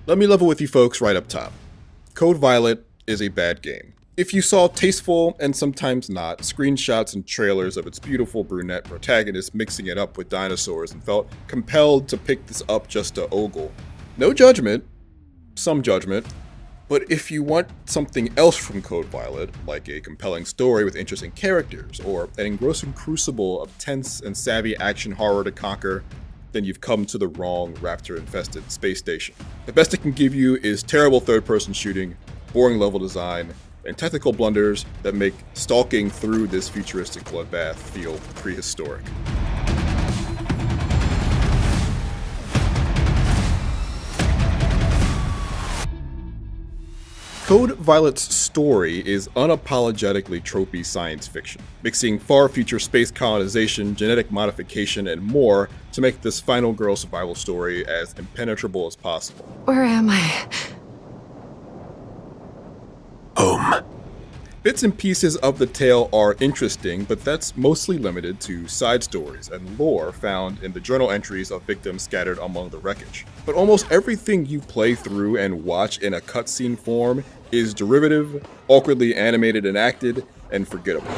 Let me level with you folks right up top. Code Violet is a bad game. If you saw tasteful, and sometimes not, screenshots and trailers of its beautiful brunette protagonist mixing it up with dinosaurs and felt compelled to pick this up just to ogle, no judgment, some judgment, but if you want something else from Code Violet, like a compelling story with interesting characters, or an engrossing crucible of tense and savvy action horror to conquer, then you've come to the wrong raptor-infested space station. The best it can give you is terrible third-person shooting, boring level design, and technical blunders that make stalking through this futuristic bloodbath feel prehistoric. Code Violet's story is unapologetically tropey science fiction, mixing far-future space colonization, genetic modification, and more to make this final girl survival story as impenetrable as possible. Where am I? Home. Bits and pieces of the tale are interesting, but that's mostly limited to side stories and lore found in the journal entries of victims scattered among the wreckage. But almost everything you play through and watch in a cutscene form is derivative, awkwardly animated and acted, and forgettable.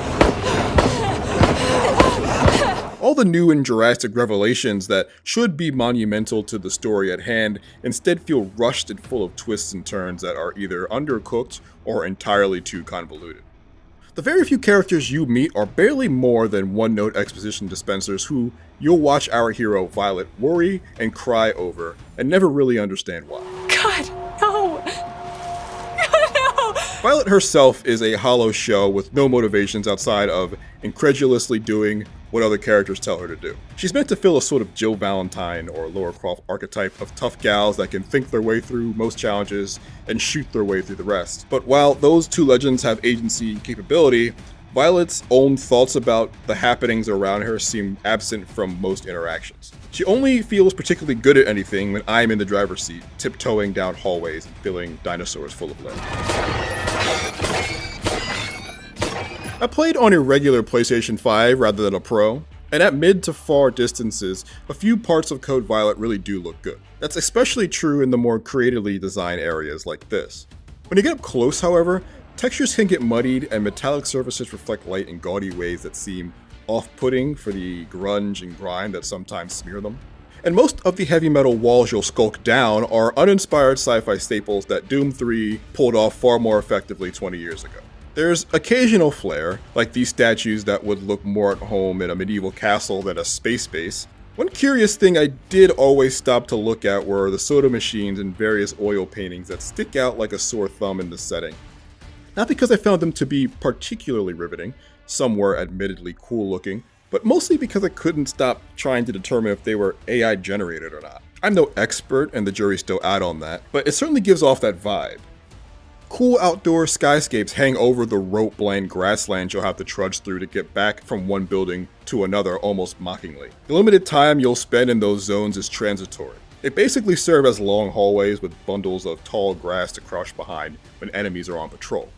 All the new and drastic revelations that should be monumental to the story at hand instead feel rushed and full of twists and turns that are either undercooked or entirely too convoluted. The very few characters you meet are barely more than one-note exposition dispensers who you'll watch our hero Violet worry and cry over and never really understand why. God, no! No! Violet herself is a hollow shell with no motivations outside of incredulously doing what other characters tell her to do. She's meant to fill a sort of Jill Valentine or Lara Croft archetype of tough gals that can think their way through most challenges and shoot their way through the rest. But while those two legends have agency and capability, Violet's own thoughts about the happenings around her seem absent from most interactions. She only feels particularly good at anything when I'm in the driver's seat, tiptoeing down hallways and filling dinosaurs full of lead. I played on a regular PlayStation 5 rather than a Pro, and at mid to far distances, a few parts of Code Violet really do look good. That's especially true in the more creatively designed areas like this. When you get up close, however, textures can get muddied and metallic surfaces reflect light in gaudy ways that seem off-putting for the grunge and grime that sometimes smear them. And most of the heavy metal walls you'll skulk down are uninspired sci-fi staples that Doom 3 pulled off far more effectively 20 years ago. There's occasional flair, like these statues that would look more at home in a medieval castle than a space base. One curious thing I did always stop to look at were the soda machines and various oil paintings that stick out like a sore thumb in this setting. Not because I found them to be particularly riveting, some were admittedly cool looking, but mostly because I couldn't stop trying to determine if they were AI generated or not. I'm no expert and the jury's still out on that, but it certainly gives off that vibe. Cool outdoor skyscapes hang over the rope-lined grassland you'll have to trudge through to get back from one building to another almost mockingly. The limited time you'll spend in those zones is transitory. They basically serve as long hallways with bundles of tall grass to crouch behind when enemies are on patrol.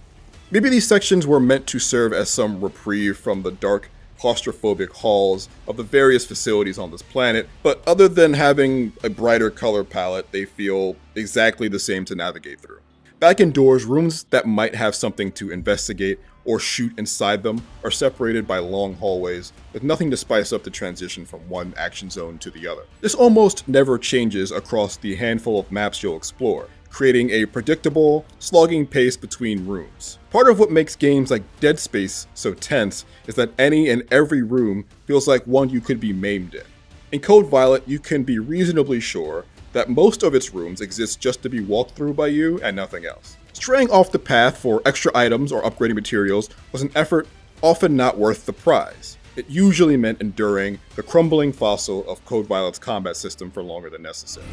Maybe these sections were meant to serve as some reprieve from the dark, claustrophobic halls of the various facilities on this planet, but other than having a brighter color palette, they feel exactly the same to navigate through. Back indoors, rooms that might have something to investigate or shoot inside them are separated by long hallways with nothing to spice up the transition from one action zone to the other. This almost never changes across the handful of maps you'll explore, creating a predictable, slogging pace between rooms. Part of what makes games like Dead Space so tense is that any and every room feels like one you could be maimed in. In Code Violet, you can be reasonably sure that most of its rooms exist just to be walked through by you and nothing else. Straying off the path for extra items or upgrading materials was an effort often not worth the prize. It usually meant enduring the crumbling fossil of Code Violet's combat system for longer than necessary.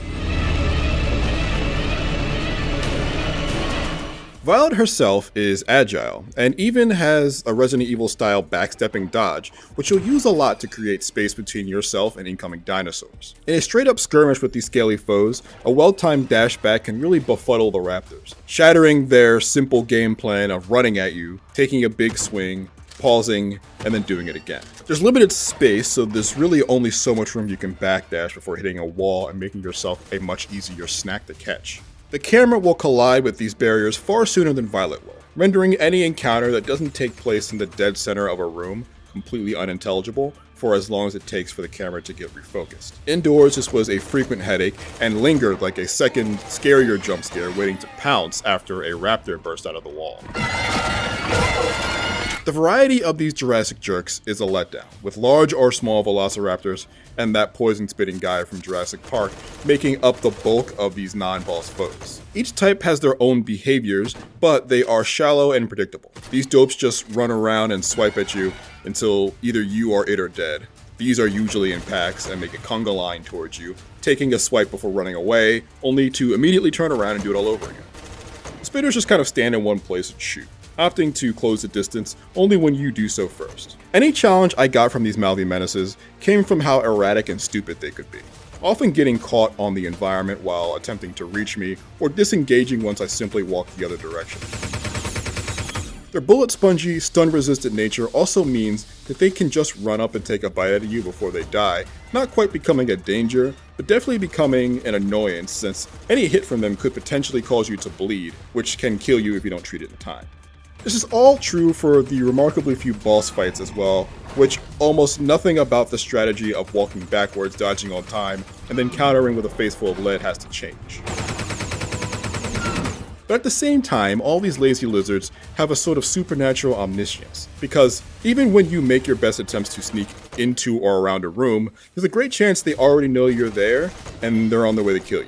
Violet herself is agile, and even has a Resident Evil style backstepping dodge, which you'll use a lot to create space between yourself and incoming dinosaurs. In a straight up skirmish with these scaly foes, a well-timed dash back can really befuddle the raptors, shattering their simple game plan of running at you, taking a big swing, pausing, and then doing it again. There's limited space, so there's really only so much room you can backdash before hitting a wall and making yourself a much easier snack to catch. The camera will collide with these barriers far sooner than Violet will, rendering any encounter that doesn't take place in the dead center of a room completely unintelligible for as long as it takes for the camera to get refocused. Indoors, this was a frequent headache and lingered like a second, scarier jump scare waiting to pounce after a raptor burst out of the wall. The variety of these Jurassic jerks is a letdown, with large or small velociraptors and that poison-spitting guy from Jurassic Park making up the bulk of these non-boss foes. Each type has their own behaviors, but they are shallow and predictable. These dopes just run around and swipe at you until either you or it are dead. These are usually in packs and make a conga line towards you, taking a swipe before running away, only to immediately turn around and do it all over again. The spitters just kind of stand in one place and shoot, opting to close the distance only when you do so first. Any challenge I got from these mouthy menaces came from how erratic and stupid they could be, often getting caught on the environment while attempting to reach me, or disengaging once I simply walked the other direction. Their bullet-spongy, stun-resistant nature also means that they can just run up and take a bite out of you before they die, not quite becoming a danger, but definitely becoming an annoyance since any hit from them could potentially cause you to bleed, which can kill you if you don't treat it in time. This is all true for the remarkably few boss fights as well, which almost nothing about the strategy of walking backwards, dodging on time, and then countering with a face full of lead has to change. But at the same time, all these lazy lizards have a sort of supernatural omniscience, because even when you make your best attempts to sneak into or around a room, there's a great chance they already know you're there, and they're on their way to kill you.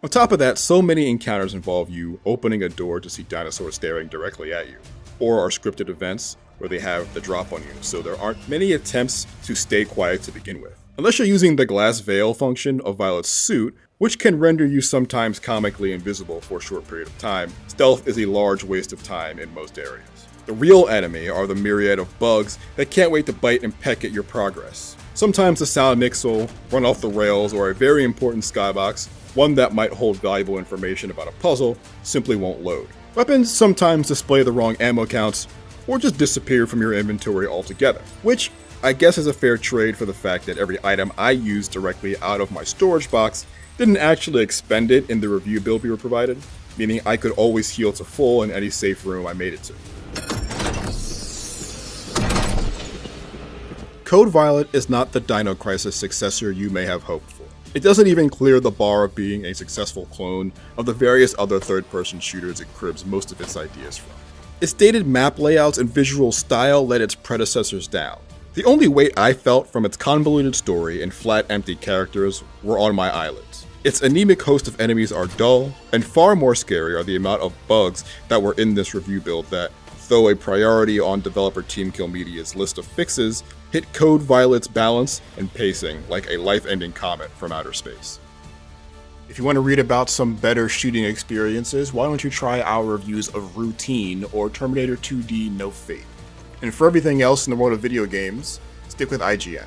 On top of that, so many encounters involve you opening a door to see dinosaurs staring directly at you, or are scripted events where they have the drop on you, so there aren't many attempts to stay quiet to begin with. Unless you're using the glass veil function of Violet's suit, which can render you sometimes comically invisible for a short period of time, stealth is a large waste of time in most areas. The real enemy are the myriad of bugs that can't wait to bite and peck at your progress. Sometimes the sound mix will run off the rails, or a very important skybox, one that might hold valuable information about a puzzle, simply won't load. Weapons sometimes display the wrong ammo counts, or just disappear from your inventory altogether, which I guess is a fair trade for the fact that every item I used directly out of my storage box didn't actually expend it in the review build we were provided, meaning I could always heal to full in any safe room I made it to. Code Violet is not the Dino Crisis successor you may have hoped for. It doesn't even clear the bar of being a successful clone of the various other third-person shooters it cribs most of its ideas from. Its dated map layouts and visual style let its predecessors down. The only weight I felt from its convoluted story and flat, empty characters were on my eyelids. Its anemic host of enemies are dull, and far more scary are the amount of bugs that were in this review build that, though a priority on developer TeamKill Media's list of fixes, hit Code Violet's balance and pacing like a life-ending comet from outer space. If you want to read about some better shooting experiences, why don't you try our reviews of Routine or Terminator 2D No Fate? And for everything else in the world of video games, stick with IGN.